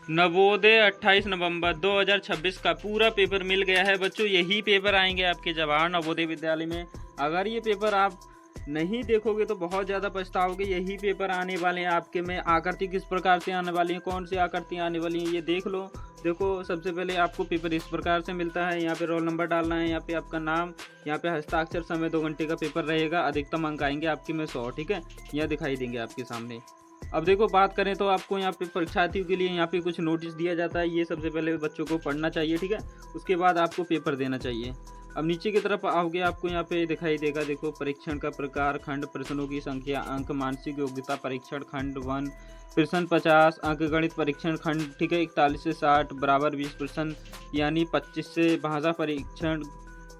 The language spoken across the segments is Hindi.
नवोदय 28 नवंबर 2026 का पूरा पेपर मिल गया है बच्चों। यही पेपर आएंगे आपके जवाहर नवोदय विद्यालय में। अगर ये पेपर आप नहीं देखोगे तो बहुत ज़्यादा पछताओगे। यही पेपर आने वाले हैं आपके में। आकृति किस प्रकार से आने वाली है, कौन सी आकृति आने वाली है, ये देख लो। देखो, सबसे पहले आपको पेपर इस प्रकार से मिलता है। यहाँ पे रोल नंबर डालना है, यहाँ पे आपका नाम, यहाँ पे हस्ताक्षर, समय 2 घंटे का पेपर रहेगा। अधिकतम अंक आएंगे आपके में 100। ठीक है, यह दिखाई देंगे आपके सामने। अब देखो, बात करें तो आपको यहाँ पे परीक्षार्थियों के लिए यहाँ पे कुछ नोटिस दिया जाता है। ये सबसे पहले बच्चों को पढ़ना चाहिए। ठीक है, उसके बाद आपको पेपर देना चाहिए। अब नीचे की तरफ आओगे, आपको यहाँ पे दिखाई देगा। देखो, परीक्षण का प्रकार, खंड, प्रश्नों की संख्या, अंक, मानसिक योग्यता परीक्षण खंड 1, प्रश्न 50 अंक, गणित परीक्षण खंड, ठीक है, 41 से 60 बराबर 20 प्रश्न, यानी 25 से भाषा परीक्षण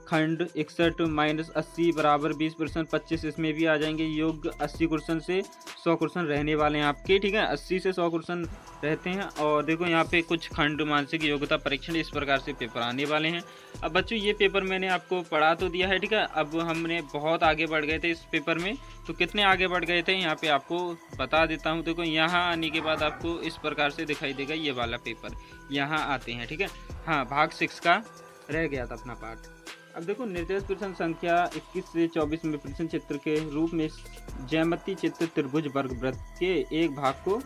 खंड 61 - 80 बराबर 20 प्रश्न, 25 इसमें भी आ जाएंगे। योग 80 क्वेश्चन से 100 क्वेश्चन रहने वाले हैं आपके। ठीक है, 80 से 100 क्वेश्चन रहते हैं। और देखो, यहाँ पे कुछ खंड मानसिक योग्यता परीक्षण, इस प्रकार से पेपर आने वाले हैं। अब बच्चों, ये पेपर मैंने आपको पढ़ा तो दिया है। ठीक है, अब हमने बहुत आगे बढ़ गए थे इस पेपर में। तो कितने आगे बढ़ गए थे यहाँ पे आपको बता देता हूँ। देखो, यहाँ आने के बाद आपको इस प्रकार से दिखाई देगा ये वाला पेपर। यहाँ आते हैं। ठीक है, हाँ, भाग 6 का रह गया था अपना पार्ट। अब देखो, निर्देश प्रश्न संख्या 21 से 24 में प्रश्न चित्र के रूप में ज्यामितीय चित्र त्रिभुज वर्गवृत्त के एक भाग को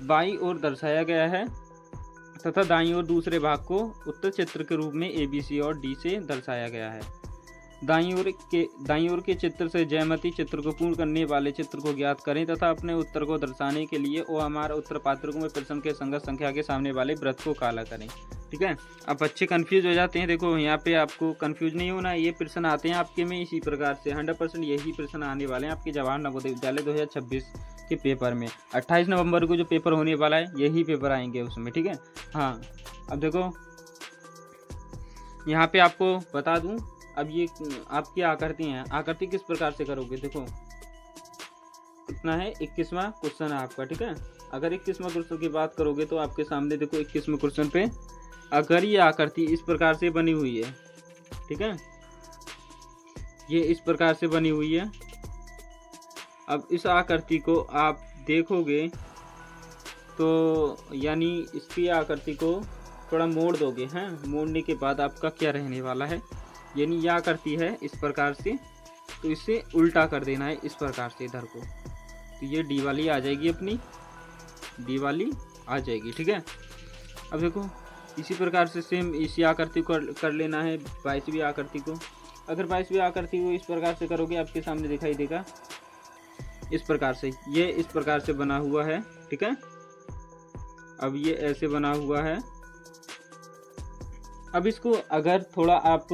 बाईं ओर दर्शाया गया है तथा दाईं ओर दूसरे भाग को उत्तर चित्र के रूप में ए, बी, सी और डी से दर्शाया गया है। दाईं ओर के चित्र से ज्यामितीय चित्र को पूर्ण करने वाले चित्र को ज्ञात करें तथा अपने उत्तर को दर्शाने के लिए वो हमारा उत्तर पात्रकों में प्रश्न के संगत संख्या के सामने वाले वृत्त को काला करें। ठीक है, अब बच्चे कंफ्यूज हो जाते हैं। देखो, यहाँ पे आपको कंफ्यूज नहीं होना। ये प्रश्न आते हैं आपके में इसी प्रकार से। 100% यही प्रश्न आने वाले हैं आपके जवाहर नवोदय विद्यालय 2026 के पेपर में। 28 नवंबर को जो पेपर होने वाला है, यही पेपर आएंगे उसमें। ठीक है, हाँ। अब देखो, यहाँ पे आपको बता दूं, अब ये आपकी आकृति हैं। आकृति किस प्रकार से करोगे? देखो, कितना है, 21वां क्वेश्चन है आपका। ठीक है, अगर 21वां क्वेश्चन की बात करोगे तो आपके सामने देखो, 21वें क्वेश्चन पे अगर ये आकृति इस प्रकार से बनी हुई है, ठीक है, ये इस प्रकार से बनी हुई है। अब इस आकृति को आप देखोगे तो यानी इसकी आकृति को थोड़ा मोड़ दोगे हैं। मोड़ने के बाद आपका क्या रहने वाला है, यानी यह आकृति है इस प्रकार से, तो इसे उल्टा कर देना है इस प्रकार से इधर को। तो ये डी वाली आ जाएगी, अपनी डी वाली आ जाएगी। ठीक है, अब देखो, इसी प्रकार से सेम इसी आकृति को कर लेना है 22वीं आकृति को। अगर 22वीं आकृति को इस प्रकार से करोगे, आपके सामने दिखाई देगा इस प्रकार से। ये इस प्रकार से बना हुआ है। ठीक है, अब ये ऐसे बना हुआ है। अब इसको अगर थोड़ा आप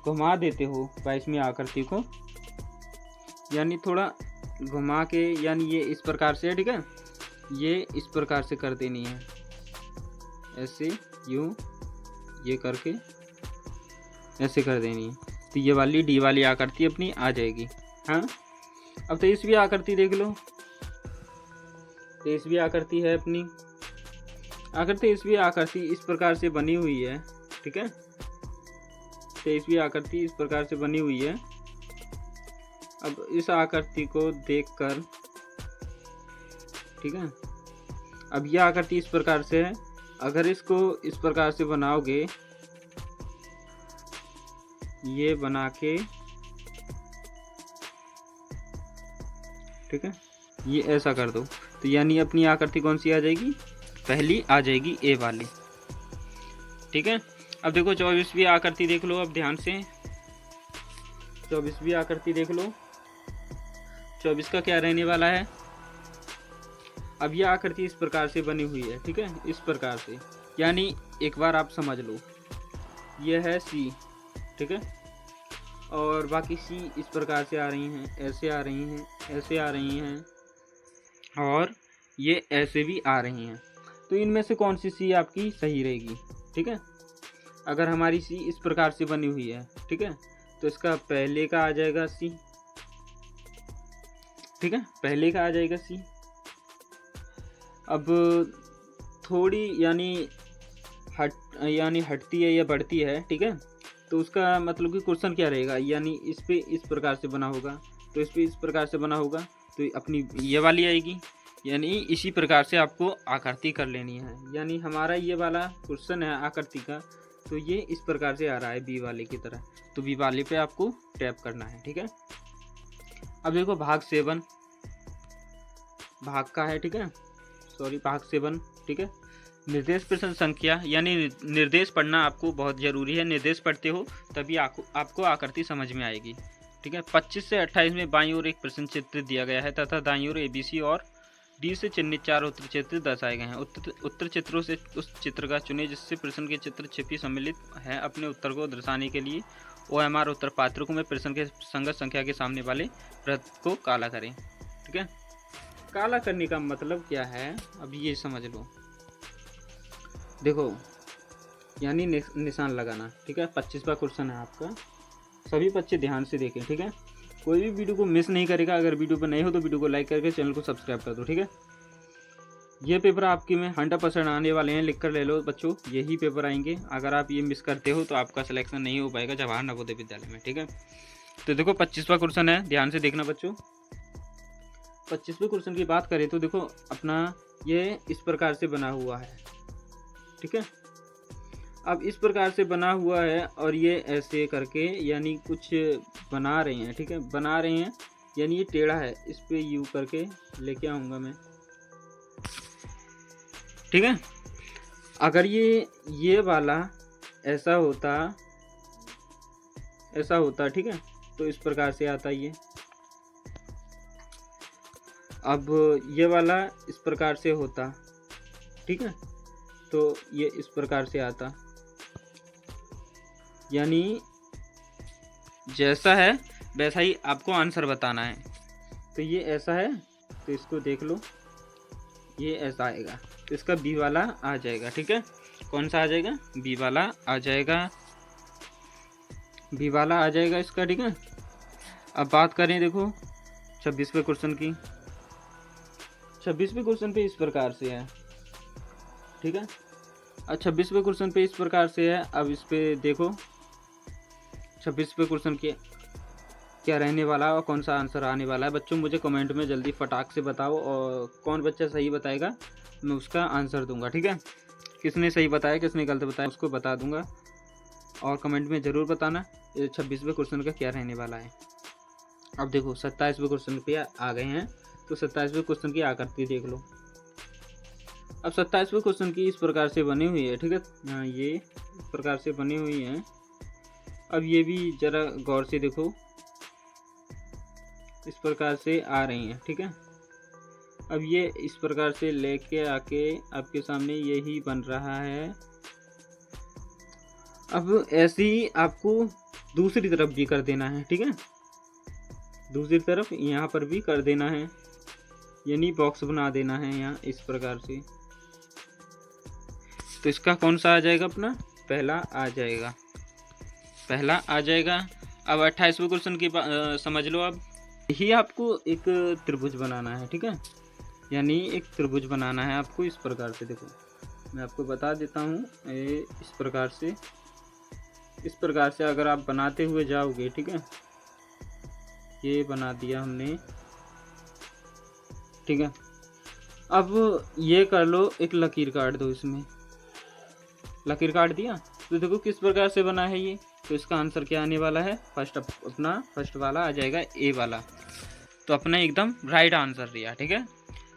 घुमा देते हो 22वीं आकृति को, यानी थोड़ा घुमा के, यानी ये इस प्रकार से है। ठीक है, ये इस प्रकार से कर देनी है, ऐसे यूं ये करके ऐसे कर देनी है। तो ये वाली डी वाली आकृति अपनी आ जाएगी। हाँ, अब 23वीं आकृति देख लो। 23वीं आकृति है अपनी। अगर 23वीं आकृति इस प्रकार से बनी हुई है, ठीक है, 23वीं आकृति इस प्रकार से बनी हुई है। अब इस आकृति को देखकर, ठीक है, अब यह आकृति इस प्रकार से है। अगर इसको इस प्रकार से बनाओगे, ये बना के, ठीक है, ये ऐसा कर दो, तो यानी अपनी आकृति कौन सी आ जाएगी, पहली आ जाएगी ए वाली। ठीक है, अब देखो 24वीं आकृति देख लो, अब ध्यान से 24वीं आकृति देख लो। 24 का क्या रहने वाला है, अब यह आकृति इस प्रकार से बनी हुई है। ठीक है, इस प्रकार से, यानी एक बार आप समझ लो, यह है सी, ठीक है, और बाकी सी इस प्रकार से आ रही हैं, ऐसे आ रही हैं, ऐसे आ रही हैं, और ये ऐसे भी आ रही हैं। तो इनमें से कौन सी सी आपकी सही रहेगी? ठीक है, अगर हमारी सी इस प्रकार से बनी हुई है, ठीक है, तो इसका पहले का आ जाएगा सी। ठीक है, पहले का आ जाएगा सी। अब थोड़ी यानी हटती है या बढ़ती है, ठीक है, तो उसका मतलब कि क्वेश्चन क्या रहेगा, यानी इस पे इस प्रकार से बना होगा, तो इस पे इस प्रकार से बना होगा, तो अपनी ये वाली आएगी। यानी इसी प्रकार से आपको आकृति कर लेनी है। यानी हमारा ये वाला क्वेश्चन है आकृति का, तो ये इस प्रकार से आ रहा है बी वाले की तरह, तो बी वाले पे आपको टैप करना है। ठीक है, अब देखो भाग 7 भाग का है। ठीक है, सॉरी भाग 7। ठीक है, निर्देश प्रश्न संख्या, यानी निर्देश पढ़ना आपको बहुत ज़रूरी है। निर्देश पढ़ते हो तभी आपको आकृति समझ में आएगी। ठीक है, 25 से 28 में बाईं ओर एक प्रश्न चित्र दिया गया है तथा दाईं ओर ABC और D से चिन्हित 4 उत्तर चित्र दर्शाए गए हैं। उत्तर चित्रों से उस चित्र का चुने जिससे प्रश्न के चित्र छिपी सम्मिलित है। अपने उत्तर को दर्शाने के लिए OMR उत्तर पात्रकों में प्रश्न के संगत संख्या के सामने वाले वृत्त को काला करें। ठीक है, काला करने का मतलब क्या है, अब ये समझ लो। देखो, यानी निशान लगाना। ठीक है, 25वां क्वेश्चन है आपका, सभी बच्चे ध्यान से देखें। ठीक है, कोई भी वीडियो को मिस नहीं करेगा। अगर वीडियो पर नए हो तो वीडियो को लाइक करके चैनल को सब्सक्राइब कर दो। ठीक है, ये पेपर आपके में 100% आने वाले हैं, लिख कर ले लो बच्चों, यही पेपर आएंगे। अगर आप ये मिस करते हो तो आपका सिलेक्शन नहीं हो पाएगा जवाहर नवोदय विद्यालय में। ठीक है, तो देखो 25वां क्वेश्चन है, ध्यान से देखना बच्चों। 25वें क्वेश्चन की बात करें तो देखो अपना ये इस प्रकार से बना हुआ है। ठीक है, अब इस प्रकार से बना हुआ है और ये ऐसे करके यानी कुछ बना रहे हैं। ठीक है, बना रहे हैं यानी ये टेढ़ा है, इस पे यू करके लेके आऊँगा मैं। ठीक है, अगर ये वाला ऐसा होता ठीक है, तो इस प्रकार से आता ये। अब ये वाला इस प्रकार से होता। ठीक है, तो ये इस प्रकार से आता, यानी जैसा है वैसा ही आपको आंसर बताना है। तो ये ऐसा है तो इसको देख लो, ये ऐसा आएगा तो इसका बी वाला आ जाएगा। ठीक है, कौन सा आ जाएगा, बी वाला आ जाएगा, बी वाला आ जाएगा इसका। ठीक है, अब बात करें देखो 26वें क्वेश्चन की। 26वें क्वेश्चन पे इस प्रकार से है। ठीक है, अब 26वें क्वेश्चन पे इस प्रकार से है। अब इस पे देखो 26वें क्वेश्चन के क्या रहने वाला है और कौन सा आंसर आने वाला है। बच्चों मुझे कमेंट में जल्दी फटाक से बताओ, और कौन बच्चा सही बताएगा मैं उसका आंसर दूंगा। ठीक है, किसने सही बताया किसने गलत बताया उसको बता दूंगा, और कमेंट में ज़रूर बताना 26वें क्वेश्चन का क्या रहने वाला है। अब देखो 27वें क्वेश्चन पे आ गए हैं, तो 27वें क्वेश्चन की आकृति देख लो। अब 27वें क्वेश्चन की इस प्रकार से बनी हुई है। ठीक है, हाँ ये इस प्रकार से बनी हुई है। अब ये भी ज़रा गौर से देखो, इस प्रकार से आ रही हैं। ठीक है, अब ये इस प्रकार से लेके आके आपके सामने यही बन रहा है। अब ऐसे ही आपको दूसरी तरफ भी कर देना है। ठीक है, दूसरी तरफ यहाँ पर भी कर देना है, यानी बॉक्स बना देना है यहाँ इस प्रकार से। तो इसका कौन सा आ जाएगा, अपना पहला आ जाएगा, पहला आ जाएगा। अब 28वें क्वेश्चन की समझ लो। अब यही आपको एक त्रिभुज बनाना है। ठीक है, यानी एक त्रिभुज बनाना है आपको इस प्रकार से। देखो मैं आपको बता देता हूँ, इस प्रकार से अगर आप बनाते हुए जाओगे। ठीक है, ये बना दिया हमने। ठीक है, अब ये कर लो, एक लकीर काट दो, इसमें लकीर काट दिया। तो देखो किस प्रकार से बना है ये, तो इसका आंसर क्या आने वाला है, फर्स्ट वाला आ जाएगा, ए वाला। तो अपना एकदम राइट आंसर दिया। ठीक है,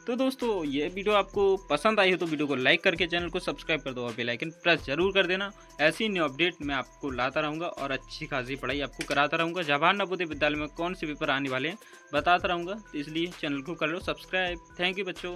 तो दोस्तों ये वीडियो आपको पसंद आई हो तो वीडियो को लाइक करके चैनल को सब्सक्राइब कर दो और बेल आइकन प्रेस जरूर कर देना। ऐसी न्यू अपडेट मैं आपको लाता रहूँगा और अच्छी खासी पढ़ाई आपको कराता रहूँगा। जवाहर नवोदय विद्यालय में कौन से पेपर आने वाले हैं बताता रहूँगा, तो इसलिए चैनल को कर लो सब्सक्राइब। थैंक यू बच्चों।